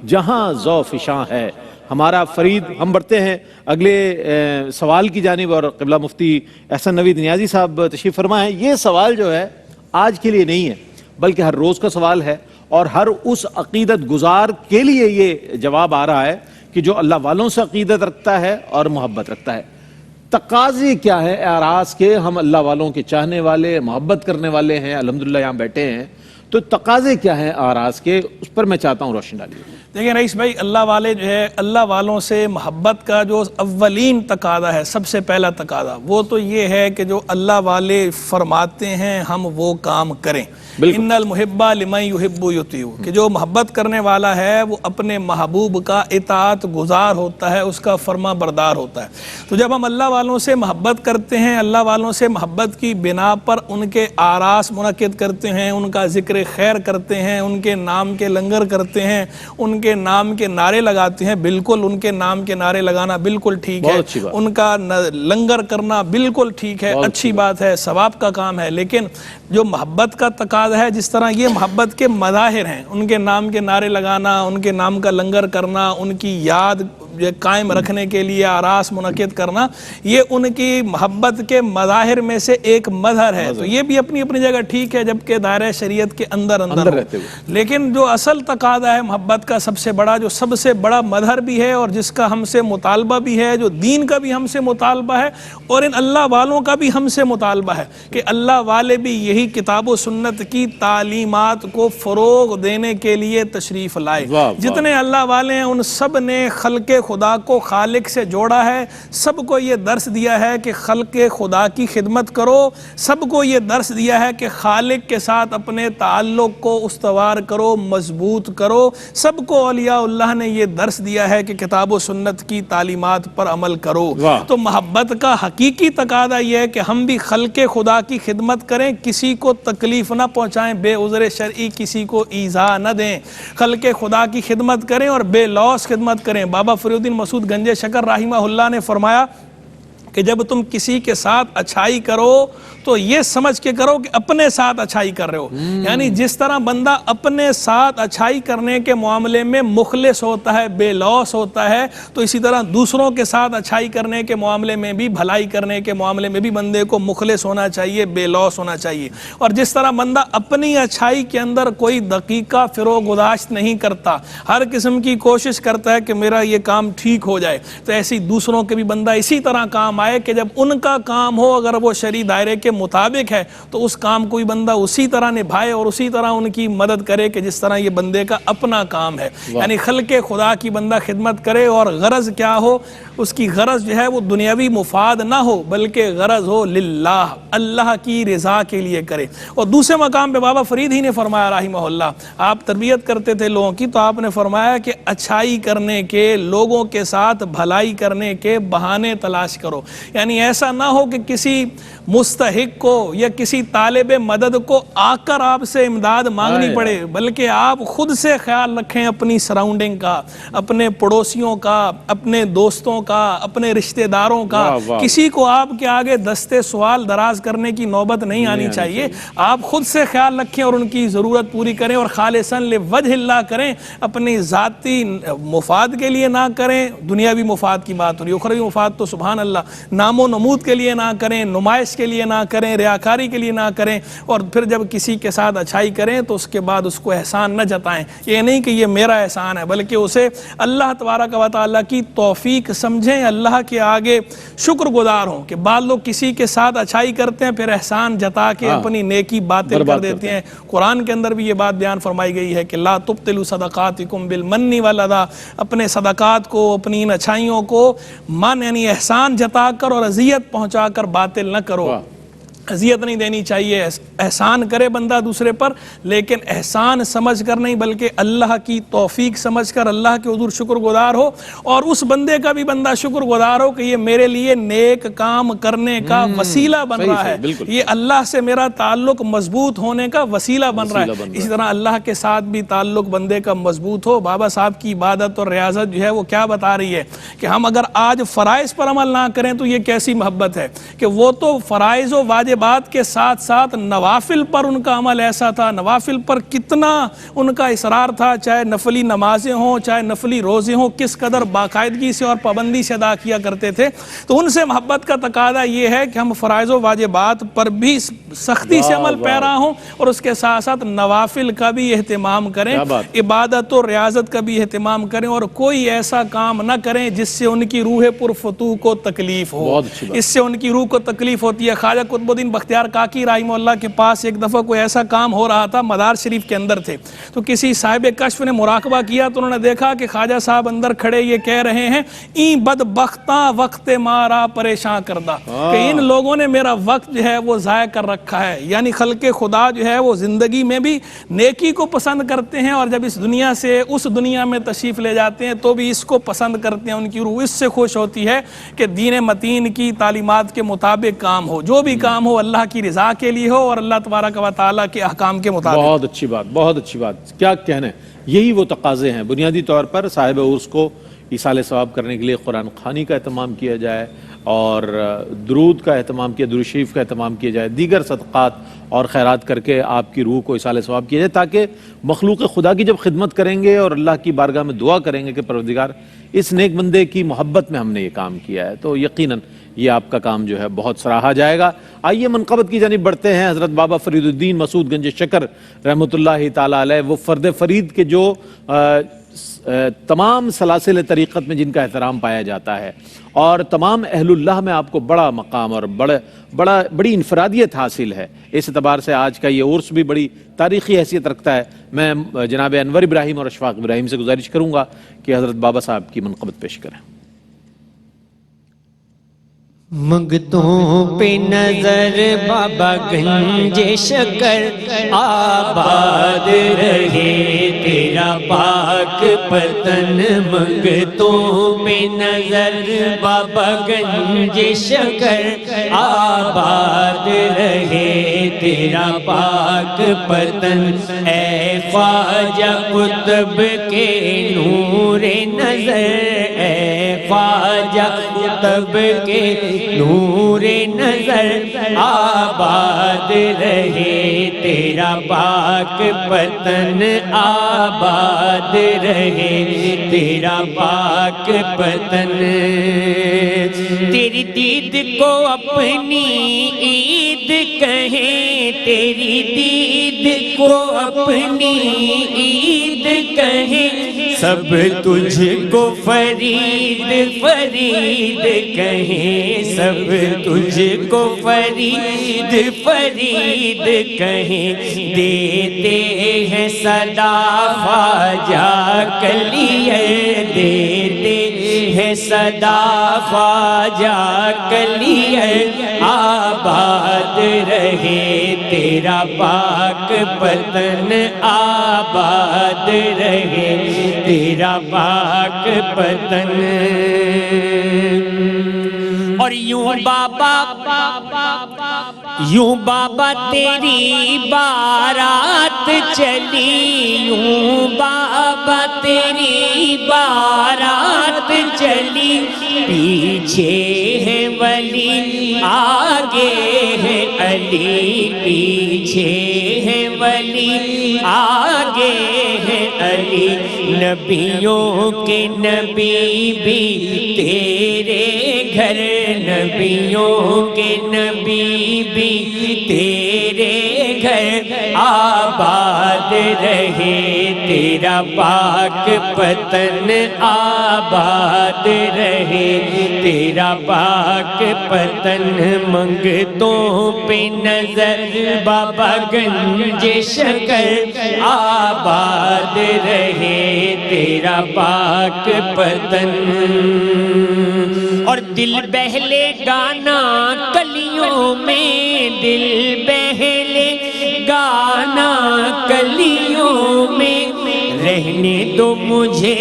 جہاں ذو فشاں ہے ہمارا فرید ہم بڑھتے ہیں اگلے سوال کی جانب اور قبلہ مفتی احسن نوید نیازی صاحب تشریف فرما ہے یہ سوال جو ہے آج کے لیے نہیں ہے بلکہ ہر روز کا سوال ہے اور ہر اس عقیدت گزار کے لیے یہ جواب آ رہا ہے کہ جو اللہ والوں سے عقیدت رکھتا ہے اور محبت رکھتا ہے تقاضے کیا ہے اعراض کے ہم اللہ والوں کے چاہنے والے محبت کرنے والے ہیں الحمدللہ یہاں بیٹھے ہیں تو تقاضے کیا ہیں اعراض کے اس پر میں چاہتا ہوں روشن ڈالیے دیکھیں رئیس بھائی اللہ والے جو ہے اللہ والوں سے محبت کا جو اولین تقاضا ہے سب سے پہلا تقاضا وہ تو یہ ہے کہ جو اللہ والے فرماتے ہیں ہم وہ کام کریں ان المحبہ لمن یحب یطیع کہ جو محبت کرنے والا ہے وہ اپنے محبوب کا اطاعت گزار ہوتا ہے اس کا فرما بردار ہوتا ہے تو جب ہم اللہ والوں سے محبت کرتے ہیں اللہ والوں سے محبت کی بنا پر ان کے آراس منعقد کرتے ہیں ان کا ذکر خیر کرتے ہیں ان کے نام کے لنگر کرتے ہیں ان کے نام کے نعرے لگاتے ہیں، بالکل ان کے نام کے نعرے لگانا بالکل ٹھیک ہے، ان کا لنگر کرنا بالکل ٹھیک ہے، اچھی بات ہے، ثواب کا کام ہے، لیکن جو محبت کا تقاضا ہے، جس طرح یہ محبت کے مظاہر ہیں، ان کے نام کے نعرے لگانا، ان کے نام کا لنگر کرنا، ان کی یاد قائم رکھنے کے لیے آراس منعقد کرنا، یہ ان کی محبت کے مظاہر میں سے ایک مظہر ہے، تو یہ بھی اپنی اپنی جگہ ٹھیک ہے، جبکہ دائرہ شریعت کے اندر رہتے ہوئے۔ لیکن جو اصل تقاضا ہے محبت کا سب سے بڑا، جو سب سے بڑا مظہر بھی ہے اور جس کا ہم سے مطالبہ بھی ہے، جو دین کا بھی ہم سے مطالبہ ہے اور ان اللہ والوں کا بھی ہم سے مطالبہ ہے کہ اللہ والے بھی یہی کتاب و سنت کی تعلیمات کو فروغ دینے کے لیے تشریف لائے۔ جتنے اللہ والے ہیں ان سب نے خلق خدا کو خالق سے جوڑا ہے، سب کو یہ درس دیا ہے کہ خلق خدا کی خدمت کرو، سب کو یہ درس دیا ہے کہ خالق کے ساتھ اپنے تعلق کو استوار کرو، مضبوط کرو، سب کو اولیاء اللہ نے یہ درس دیا ہے کہ کتاب و سنت کی تعلیمات پر عمل کرو۔ تو محبت کا حقیقی تقاضا یہ ہے کہ ہم بھی خلق خدا کی خدمت کریں، کسی کو تکلیف نہ پہنچائیں، بے عذر شرعی کسی کو ایذا نہ دیں، خلق خدا کی خدمت کریں اور بے لوث خدمت کریں۔ بابا فریدالدین مسعود گنج شکر رحمہ اللہ نے فرمایا کہ جب تم کسی کے ساتھ اچھائی کرو تو یہ سمجھ کے کرو کہ اپنے ساتھ اچھائی کر رہے ہو، یعنی جس طرح بندہ اپنے ساتھ اچھائی کرنے کے معاملے میں مخلص ہوتا ہے، بے لوث ہوتا ہے، تو اسی طرح دوسروں کے ساتھ اچھائی کرنے کے معاملے میں بھی، بھلائی کرنے کے معاملے میں بھی بندے کو مخلص ہونا چاہیے، بے لوث ہونا چاہیے۔ اور جس طرح بندہ اپنی اچھائی کے اندر کوئی دقیقہ فروغ گذاشت نہیں کرتا، ہر قسم کی کوشش کرتا ہے کہ میرا یہ کام ٹھیک ہو جائے، تو ایسی دوسروں کے بھی بندہ اسی طرح کام آئے کہ جب ان کا کام ہو اگر وہ شرعی دائرے کے مطابق ہے تو اس کام کو بھی بندہ اسی طرح نبھائے اور اسی طرح ان کی مدد کرے کہ جس طرح یہ بندے کا اپنا کام ہے۔ یعنی خلق خدا کی بندہ خدمت کرے اور غرض کیا ہو، اس کی غرض جو ہے وہ دنیاوی مفاد نہ ہو بلکہ غرض ہو للہ، اللہ کی رضا کے لیے کرے۔ اور دوسرے مقام پہ بابا فرید ہی نے فرمایا رحمہ اللہ، آپ تربیت کرتے تھے لوگوں کی، تو آپ نے فرمایا کہ اچھائی کرنے کے، لوگوں کے ساتھ بھلائی کرنے کے بہانے تلاش کرو، یعنی ایسا نہ ہو کہ کسی مستحق کو یا کسی طالب مدد کو آ کر آپ سے امداد مانگنی پڑے، بلکہ آپ خود سے خیال رکھیں اپنی سراؤنڈنگ کا، اپنے پڑوسیوں کا، اپنے دوستوں کا، اپنے رشتہ داروں کا، کسی کو آپ کے آگے دستے سوال دراز کرنے کی نوبت نہیں آنی چاہیے۔ آپ خود سے خیال رکھیں اور ان کی ضرورت پوری کریں اور خالصاً لوجہ اللہ کریں، اپنی ذاتی مفاد کے لیے نہ کریں، دنیاوی مفاد کی بات ہو رہی ہے، اخروی مفاد تو سبحان اللہ، نام و نمود کے لیے نہ کریں، نمائش کے لیے نہ کریں، ریاکاری کے لیے نہ کریں، اور پھر جب کسی کے ساتھ اچھائی کریں تو اس کے بعد اس کو احسان نہ جتائیں، یہ نہیں کہ یہ میرا احسان ہے، بلکہ اسے اللہ تبارک و تعالیٰ کی توفیق سمجھیں، اللہ کے آگے شکر گزار ہوں کہ بعض لوگ کسی کے ساتھ اچھائی کرتے ہیں پھر احسان جتا کے اپنی نیکی باطل کر دیتے ہیں۔ قرآن کے اندر بھی یہ بات بیان فرمائی گئی ہے کہ لا تبطلوا صدقاتکم بالمن والاذی، اپنے صدقات کو، اپنی ان اچھائیوں کو من یعنی احسان جتا کر اور اذیت پہنچا کر باطل نہ کرو۔ اذیت نہیں دینی چاہیے، احسان کرے بندہ دوسرے پر، لیکن احسان سمجھ کر نہیں بلکہ اللہ کی توفیق سمجھ کر اللہ کے حضور شکر گزار ہو، اور اس بندے کا بھی بندہ شکر گزار ہو کہ یہ میرے لیے نیک کام کرنے کا وسیلہ بن رہا ہے، یہ اللہ سے میرا تعلق مضبوط ہونے کا وسیلہ بن رہا ہے۔ اسی طرح اللہ کے ساتھ بھی تعلق بندے کا مضبوط ہو۔ بابا صاحب کی عبادت اور ریاضت جو ہے وہ کیا بتا رہی ہے کہ ہم اگر آج فرائض پر عمل نہ کریں تو یہ کیسی محبت ہے کہ وہ تو فرائض و واجبات کے ساتھ ساتھ نوافل پر ان کا عمل ایسا تھا، نوافل پر کتنا ان کا اصرار تھا، چاہے نفلی نمازیں ہوں، چاہے نفلی روزے ہوں، کس قدر باقاعدگی سے اور پابندی سے ادا کیا کرتے تھے۔ تو ان سے محبت کا تقاضا یہ ہے کہ ہم فرائض و واجبات پر بھی سختی سے عمل پیرا ہوں اور اس کے ساتھ ساتھ نوافل کا بھی اہتمام کریں، عبادت و ریاضت کا بھی اہتمام کریں، اور کوئی ایسا کام نہ کریں جس سے ان کی روح پرفتوح کو تکلیف ہو۔ اس سے ان کی روح کو تکلیف ہوتی ہے۔ خواجہ قطب الدین بختیار کاکی رحمہ اللہ کے پاس ایک دفعہ کوئی ایسا کام ہو رہا تھا، مدار شریف کے اندر تھے، تو کسی صاحب کشف نے مراقبہ کیا تو انہوں نے دیکھا کہ خواجہ صاحب اندر کھڑے یہ کہہ رہے ہیں این بدبختاں وقت مارا پریشان کردہ، کہ ان لوگوں نے میرا وقت جو ہے وہ ضائع کر رکھا ہے۔ یعنی خلق خدا جو ہے وہ زندگی میں بھی نیکی کو پسند کرتے ہیں، اور جب اس دنیا سے اس دنیا میں تشریف لے جاتے ہیں تو بھی اس کو پسند کرتے ہیں، ان کی روح اس سے خوش ہوتی ہے کہ دین متین کی تعلیمات کے مطابق کام ہو، جو بھی کام ہو ہو اللہ کی رضا کے لیے ہو اور اللہ تبارک و تعالیٰ کے احکام کے مطابق. بہت اچھی بات، بہت اچھی بات. کیا کہنے، یہی وہ تقاضے ہیں. بنیادی طور پر صاحب عرس کو ایصال ثواب کرنے کے لیے قرآن خوانی کا اہتمام کیا جائے اور درود کا اہتمام کیا، درود شریف کا اہتمام کیا جائے، دیگر صدقات اور خیرات کر کے آپ کی روح کو ایصال ثواب کیا جائے، تاکہ مخلوق خدا کی جب خدمت کریں گے اور اللہ کی بارگاہ میں دعا کریں گے کہ پروردگار اس نیک بندے کی محبت میں ہم نے یہ کام کیا ہے، تو یقیناً یہ آپ کا کام جو ہے بہت سراہا جائے گا. آئیے منقبت کی جانب بڑھتے ہیں. حضرت بابا فرید الدین مسعود گنج شکر رحمۃ اللہ تعالیٰ علیہ، وہ فرد فرید کے جو تمام سلاسل طریقت میں جن کا احترام پایا جاتا ہے اور تمام اہل اللہ میں آپ کو بڑا مقام اور بڑی انفرادیت حاصل ہے. اس اعتبار سے آج کا یہ عرس بھی بڑی تاریخی حیثیت رکھتا ہے. میں جناب انور ابراہیم اور اشفاق ابراہیم سے گزارش کروں گا کہ حضرت بابا صاحب کی منقبت پیش کریں. منگتوں پہ نظر بابا گنج شکر، آباد رہے تیرا پاک پتن. منگتوں پہ نظر بابا گنج شکر، آباد رہے تیرا پاک پتن. اے خواجہ قطب کے نور نظر، اے خواجہ قطب کے نور نظر، آباد رہے تیرا پاک پتن، آباد رہے تیرا پاک پتن. تیری دید کو اپنی عید کہیں، تیری دید کو اپنی عید کہیں. سب تجھ کو فرید فرید کہیں، سب تجھ کو فرید فرید کہیں. دیتے ہیں صدا خواجہ کلیہ، دیتے ہیں صدا خواجہ کلیہ. آباد رہے تیرا پاک پتن، آباد رہے تیرا پاک پتن. اور یوں بابا تیری بارات چلی، یوں بابا تیری بارات چلی. پیچھے ہے ولی آگے ہے علی، پیچھے ہے ولی آگے ہے علی. نبیوں کے نبی بھی تیرے گھر، نبیوں کے نبی بھی تیرے گھر. آباد رہے تیرا پاک پتن، آباد رہے تیرا پاک پتن. منگتوں پہ نظر بابا گنج شکر، آباد رہے تیرا پاک پتن. اور دل بہلے گانا کلیوں میں، دل بہلے گانا کلیوں میں. رہنے دو مجھے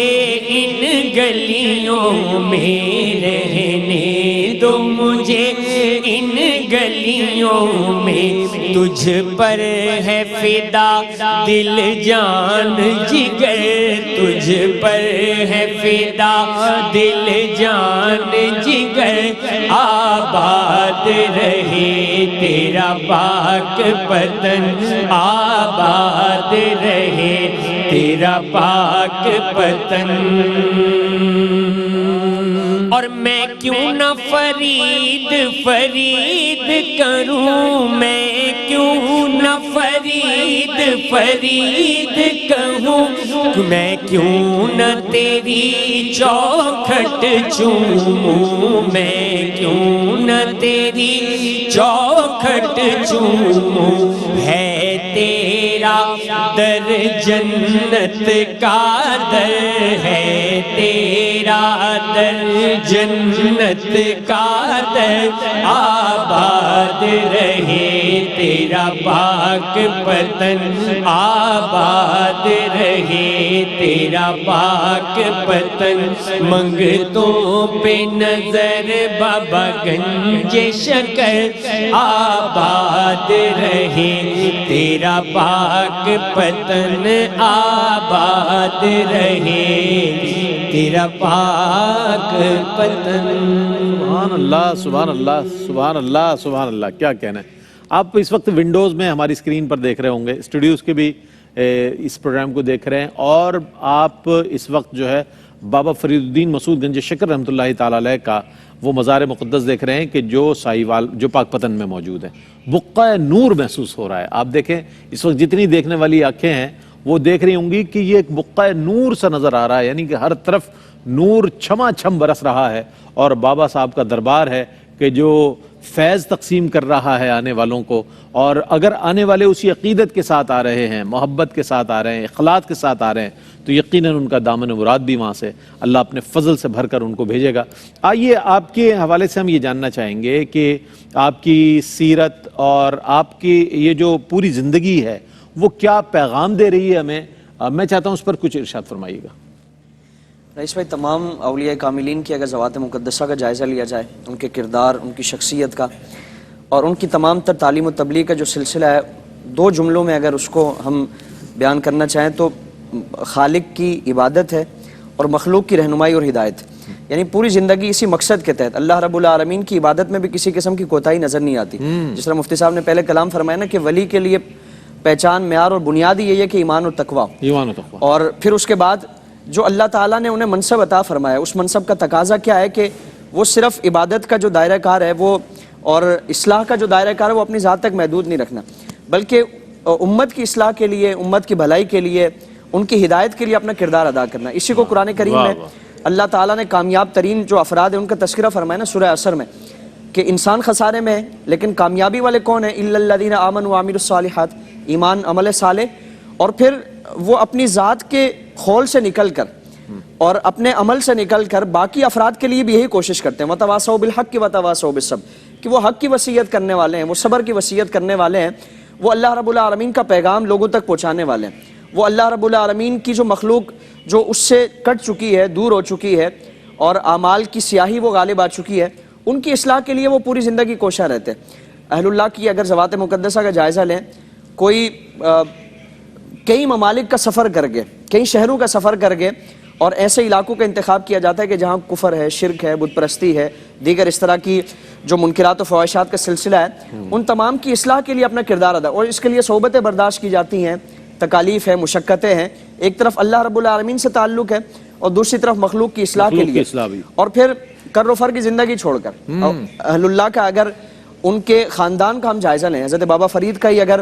ان گلیوں میں، رہنے دو مجھے ان گلیوں میں. تجھ پر ہے فدا دل جان جگر، تجھ پر ہے فدا دل جان جگر. آباد رہے تیرا پاک پتن، آباد رہے تیرا پاک پتن. اور میں کیوں نہ فرید فرید کروں، میں کیوں نہ فرید فرید کہوں. میں کیوں نہ تیری چوکھٹ چوموں، میں کیوں نہ تیری چوکھٹ چوموں. ہے تیرا تیرا در جنت کا در ہے، تیرا در جنت کا در آباد رہے، تیرا پاک پتن آباد رہے، تیرا پاک پتن منگتوں پہ نظر بابا گنج شکر آباد رہے، تیرا پاک پتن آباد رہے، تیرا پاک پتن۔ سبحان اللہ سبحان اللہ سبحان اللہ سبحان اللہ، کیا کہنا ہے۔ آپ اس وقت ونڈوز میں ہماری اسکرین پر دیکھ رہے ہوں گے، اسٹوڈیوز کے بھی اس پروگرام کو دیکھ رہے ہیں، اور آپ اس وقت جو ہے بابا فرید الدین مسعود گنج شکر رحمۃ اللہ تعالیٰ علیہ کا وہ مزار مقدس دیکھ رہے ہیں کہ جو سائیوال جو پاک پتن میں موجود ہے۔ بقعہ نور محسوس ہو رہا ہے۔ آپ دیکھیں اس وقت جتنی دیکھنے والی آنکھیں ہیں وہ دیکھ رہی ہوں گی کہ یہ ایک بقعہ نور سا نظر آ رہا ہے، یعنی کہ ہر طرف نور چھما چھم برس رہا ہے، اور بابا صاحب کا دربار ہے کہ جو فیض تقسیم کر رہا ہے آنے والوں کو، اور اگر آنے والے اسی عقیدت کے ساتھ آ رہے ہیں، محبت کے ساتھ آ رہے ہیں، اخلاص کے ساتھ آ رہے ہیں، تو یقیناً ان کا دامن مراد بھی وہاں سے اللہ اپنے فضل سے بھر کر ان کو بھیجے گا۔ آئیے آپ کے حوالے سے ہم یہ جاننا چاہیں گے کہ آپ کی سیرت اور آپ کی یہ جو پوری زندگی ہے وہ کیا پیغام دے رہی ہے ہمیں۔ میں چاہتا ہوں اس پر کچھ ارشاد فرمائیے گا۔ رئیس بھائی، تمام اولیاء کاملین کی اگر ذوات مقدسہ کا جائزہ لیا جائے، ان کے کردار، ان کی شخصیت کا، اور ان کی تمام تر تعلیم و تبلیغ کا جو سلسلہ ہے، دو جملوں میں اگر اس کو ہم بیان کرنا چاہیں تو خالق کی عبادت ہے اور مخلوق کی رہنمائی اور ہدایت۔ یعنی پوری زندگی اسی مقصد کے تحت اللہ رب العالمین کی عبادت میں بھی کسی قسم کی کوتاہی نظر نہیں آتی۔ جس طرح مفتی صاحب نے پہلے کلام فرمایا نا کہ ولی کے لیے پہچان، معیار اور بنیاد یہی ہے کہ ایمان اور تقوی، اور پھر اس کے بعد جو اللہ تعالیٰ نے انہیں منصب عطا فرمایا، اس منصب کا تقاضا کیا ہے کہ وہ صرف عبادت کا جو دائرہ کار ہے وہ اور اصلاح کا جو دائرہ کار ہے وہ اپنی ذات تک محدود نہیں رکھنا، بلکہ امت کی اصلاح کے لیے، امت کی بھلائی کے لیے، ان کی ہدایت کے لیے اپنا کردار ادا کرنا۔ اسی کو قرآن کریم میں اللہ تعالیٰ نے کامیاب ترین جو افراد ہیں ان کا تذکرہ فرمایا نا سورہ عصر میں، کہ انسان خسارے میں ہے لیکن کامیابی والے کون ہیں؟ الا الذین آمنوا وعملوا الصالحات، ایمان، عمل صالح، اور پھر وہ اپنی ذات کے خول سے نکل کر اور اپنے عمل سے نکل کر باقی افراد کے لیے بھی یہی کوشش کرتے ہیں، وتواصوا بالحق وتواصوا بالصبر، کہ وہ حق کی وصیت کرنے والے ہیں، وہ صبر کی وصیت کرنے والے ہیں، وہ اللہ رب العالمین کا پیغام لوگوں تک پہنچانے والے ہیں، وہ اللہ رب العالمین کی جو مخلوق جو اس سے کٹ چکی ہے، دور ہو چکی ہے، اور اعمال کی سیاہی وہ غالب آ چکی ہے، ان کی اصلاح کے لیے وہ پوری زندگی کوشاں رہتے ہیں۔ اہل اللہ کی اگر ذوات مقدسہ کا جائزہ لیں، کوئی کئی ممالک کا سفر کر گئے، کئی شہروں کا سفر کر گئے، اور ایسے علاقوں کا انتخاب کیا جاتا ہے کہ جہاں کفر ہے، شرک ہے، بت پرستی ہے، دیگر اس طرح کی جو منکرات و فواحشات کا سلسلہ ہے، ان تمام کی اصلاح کے لیے اپنا کردار ادا، اور اس کے لیے صحبتیں برداشت کی جاتی ہیں، تکالیف ہیں، مشقتیں ہیں، ایک طرف اللہ رب العالمین سے تعلق ہے اور دوسری طرف مخلوق کی اصلاح کے لیے، اور پھر کر و فر کی زندگی چھوڑ کر اہل اللہ کا اگر ان کے خاندان کا ہم جائزہ لیں، حضرت بابا فرید کا ہی اگر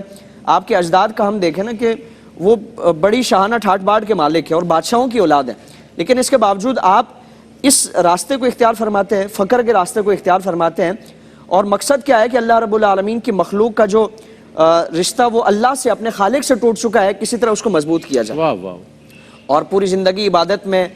آپ کے اجداد کا ہم دیکھیں نا کہ وہ بڑی شاہانہ ٹھاٹ باٹ کے مالک ہیں اور بادشاہوں کی اولاد ہیں، لیکن اس کے باوجود آپ اس راستے کو اختیار فرماتے ہیں، فقر کے راستے کو اختیار فرماتے ہیں، اور مقصد کیا ہے کہ اللہ رب العالمین کی مخلوق کا جو رشتہ وہ اللہ سے، اپنے خالق سے ٹوٹ چکا ہے، کسی طرح اس کو مضبوط کیا جائے، اور پوری زندگی عبادت میں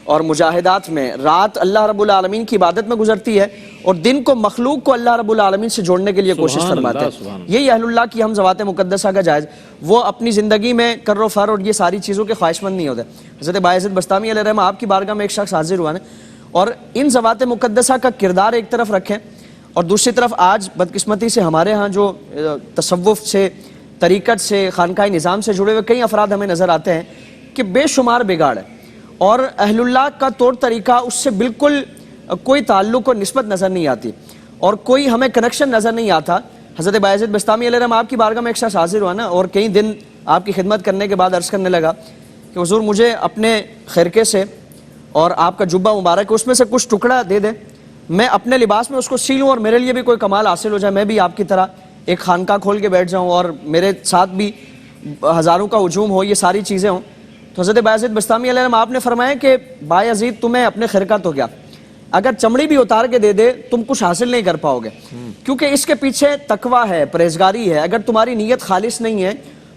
اور مجاہدات میں، رات اللہ رب العالمین کی عبادت میں گزرتی ہے اور دن کو مخلوق کو اللہ رب العالمین سے جوڑنے کے لیے کوشش فرماتے ہیں۔ یہی اہل اللہ کی ہم ذوات مقدسہ کا جائز، وہ اپنی زندگی میں کر و فر اور یہ ساری چیزوں کے خواہش مند نہیں ہوتے۔ حضرت بایزید بستامی علیہ الرحمہ آپ کی بارگاہ میں ایک شخص حاضر ہوا ہے اور ان ذوات مقدسہ کا کردار ایک طرف رکھیں، اور دوسری طرف آج بدقسمتی سے ہمارے ہاں جو تصوف سے، طریقت سے، خانقاہ نظام سے جڑے ہوئے کئی افراد ہمیں نظر آتے ہیں کہ بے شمار بگاڑ ہے، اور اہل اللہ کا طور طریقہ اس سے بالکل کوئی تعلق اور نسبت نظر نہیں آتی، اور کوئی ہمیں کنیکشن نظر نہیں آتا۔ حضرت بایزید بستامی علیہ الرحمہ آپ کی بارگاہ میں ایک شخص حاضر ہوا نا، اور کئی دن آپ کی خدمت کرنے کے بعد عرض کرنے لگا کہ حضور مجھے اپنے خرقے سے اور آپ کا جبہ مبارک اس میں سے کچھ ٹکڑا دے دیں، میں اپنے لباس میں اس کو سی لوں اور میرے لیے بھی کوئی کمال حاصل ہو جائے، میں بھی آپ کی طرح ایک خانقاہ کھول کے بیٹھ جاؤں اور میرے ساتھ بھی ہزاروں کا ہجوم ہو، یہ ساری چیزیں ہوں۔ تو حضرت بایزید بستامی علیہ السلام آپ نے فرمایا کہ بایزید تمہیں اپنے خرقہ تو کیا، اگر چمڑی بھی اتار کے دے دے تم کچھ حاصل نہیں کر پاؤ گے، کیونکہ اس کے پیچھے تقویٰ ہے، پرہیزگاری ہے۔ اگر تمہاری نیت خالص نہیں ہے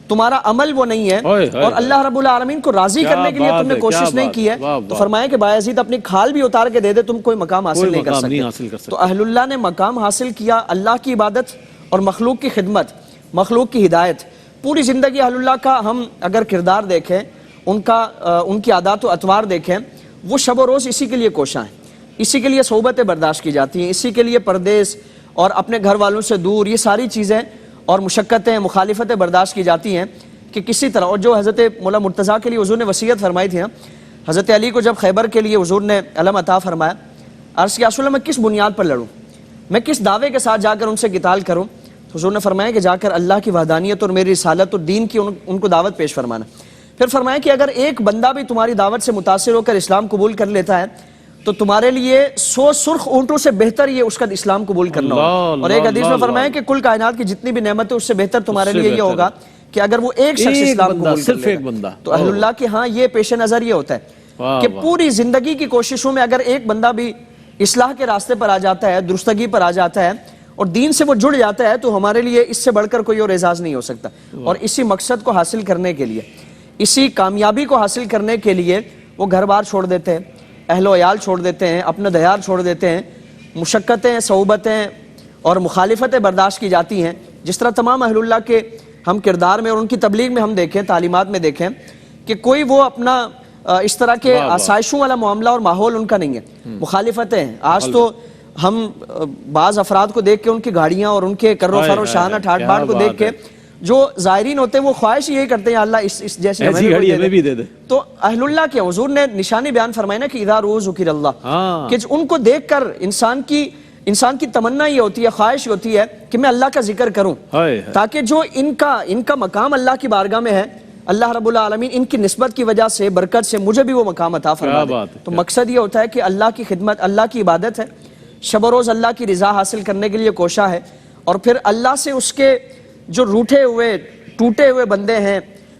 تمہارا عمل وہ نہیں ہے اور اللہ رب العالمین کو راضی کرنے کے لیے تم نے کوشش نہیں کی ہے، تو فرمایا کہ بایزید اپنی کھال بھی اتار کے دے دے، تم کوئی مقام حاصل نہیں کر سکتے۔ تو اہل اللہ نے مقام حاصل کیا اللہ کی عبادت اور مخلوق کی خدمت، مخلوق کی ہدایت۔ پوری زندگی اہل اللہ کا ہم اگر کردار دیکھیں، ان کی عادات و اطوار دیکھیں، وہ شب و روز اسی کے لیے کوشاں ہیں، اسی کے لیے صحبتیں برداشت کی جاتی ہیں، اسی کے لیے پردیس اور اپنے گھر والوں سے دور، یہ ساری چیزیں اور مشقتیں مخالفتیں برداشت کی جاتی ہیں کہ کسی طرح۔ اور جو حضرت مولا مرتضیٰ کے لیے حضور نے وصیت فرمائی تھی نا، حضرت علی کو جب خیبر کے لیے حضور نے علم عطا فرمایا، عرض کیا رسول اللہ میں کس بنیاد پر لڑوں، میں کس دعوے کے ساتھ جا کر ان سے قتال کروں؟ تو حضور نے فرمایا کہ جا کر اللہ کی وحدانیت اور میری رسالت اور دین کی ان کو دعوت پیش فرمانا۔ پھر فرمایا کہ اگر ایک بندہ بھی تمہاری دعوت سے متاثر ہو کر اسلام قبول کر لیتا ہے تو تمہارے لیے 100 سرخ اونٹوں سے بہتر یہ اس کا اسلام قبول کرنا ہوگا۔ اور ایک حدیث میں فرمایا کہ کل کائنات کی جتنی بھی نعمتیں اس سے بہتر تمہارے لیے یہ ہوگا کہ اگر وہ ایک شخص اسلام قبول کر لے۔ تو اہل اللہ کے ہاں یہ پیش نظر یہ ہوتا ہے کہ پوری زندگی کی کوششوں میں اگر ایک بندہ بھی اصلاح کے راستے پر آ جاتا ہے، درستگی پر آ جاتا ہے اور دین سے وہ جڑ جاتا ہے، تو ہمارے لیے اس سے بڑھ کر کوئی اور اعزاز نہیں ہو سکتا۔ اور اسی مقصد کو حاصل کرنے کے لیے، اسی کامیابی کو حاصل کرنے کے لیے وہ گھر بار چھوڑ دیتے ہیں، اہل و عیال چھوڑ دیتے ہیں، اپنا دیار چھوڑ دیتے ہیں، مشقتیں صحبتیں اور مخالفتیں برداشت کی جاتی ہیں۔ جس طرح تمام اہل اللہ کے ہم کردار میں اور ان کی تبلیغ میں ہم دیکھیں، تعلیمات میں دیکھیں کہ کوئی وہ اپنا اس طرح کے آسائشوں والا معاملہ اور ماحول ان کا نہیں ہے، مخالفتیں ہیں۔ آج تو ہم بعض افراد کو دیکھ کے ان کی گاڑیاں اور ان کے کر و فر و شانہ ٹھاٹ باٹ کو دیکھ کے جو زائرین ہوتے ہیں وہ خواہش یہی کرتے ہیں اللہ اس جیسی ہمیں بھی دے دے۔ تو اہل اللہ کے حضور نے نشانی بیان فرمایا نا کہ اذا روز ذکر اللہ، کہ ان کو دیکھ کر انسان کی تمنا یہ ہوتی ہے، خواہش ہوتی ہے کہ میں اللہ کا ذکر کروں، تاکہ جو ان کا مقام اللہ کی بارگاہ میں ہے، اللہ رب العالمین ان کی نسبت کی وجہ سے، برکت سے مجھے بھی وہ مقام عطا فرما دے۔ تو مقصد یہ ہوتا ہے کہ اللہ کی خدمت، اللہ کی عبادت ہے، شب و روز اللہ کی رضا حاصل کرنے کے لیے کوشاں ہے، اور پھر اللہ سے اس کے جو روٹھے ہوئے ٹوٹے ہوئے بندے ہیں،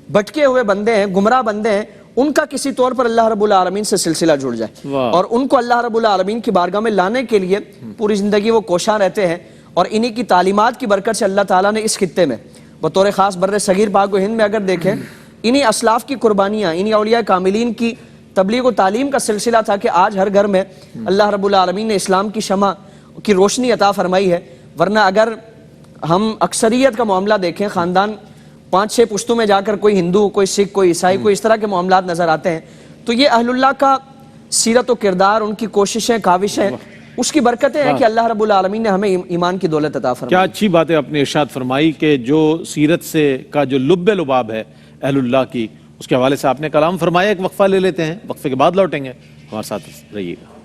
بھٹکے ہوئے بندے ہیں، گمراہ بندے ہیں، ان کا کسی طور پر اللہ رب العالمین سے سلسلہ جڑ جائے اور ان کو اللہ رب العالمین کی بارگاہ میں لانے کے لیے پوری زندگی وہ کوشاں رہتے ہیں۔ اور انہی کی تعلیمات کی برکت سے اللہ تعالیٰ نے اس خطے میں بطور خاص بر صغیر پاک و ہند میں اگر دیکھیں، انہی اسلاف کی قربانیاں، انہی اولیاء کاملین کی تبلیغ و تعلیم کا سلسلہ تھا کہ آج ہر گھر میں اللہ رب العالمین نے اسلام کی شمع کی روشنی عطا فرمائی ہے۔ ورنہ اگر ہم اکثریت کا معاملہ دیکھیں، خاندان 5-6 پشتوں میں جا کر کوئی ہندو، کوئی سکھ، کوئی عیسائی، کوئی اس طرح کے معاملات نظر آتے ہیں، تو یہ اہل اللہ کا سیرت و کردار، ان کی کوششیں، کاوشیں، اس کی برکتیں ہیں کہ اللہ رب العالمین نے ہمیں ایمان کی دولت عطا فرمائی۔ کیا اچھی بات ہے آپ نے ارشاد فرمائی کہ جو سیرت سے کا جو لب لباب ہے اہل اللہ کی، اس کے حوالے سے آپ نے کلام فرمایا۔ ایک وقفہ لے لیتے ہیں، وقفے کے بعد لوٹیں گے، ہمارے ساتھ رہیے گا۔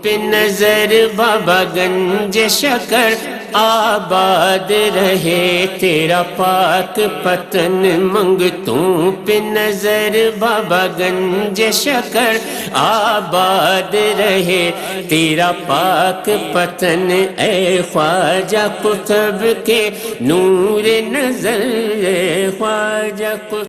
پہ نظر بابا گنج شکر آباد رہے تیرا پاک پتن منگتوں پہ نظر بابا گنج شکر آباد رہے تیرا پاک پتن اے خواجہ قطب کے نور نظر اے خواجہ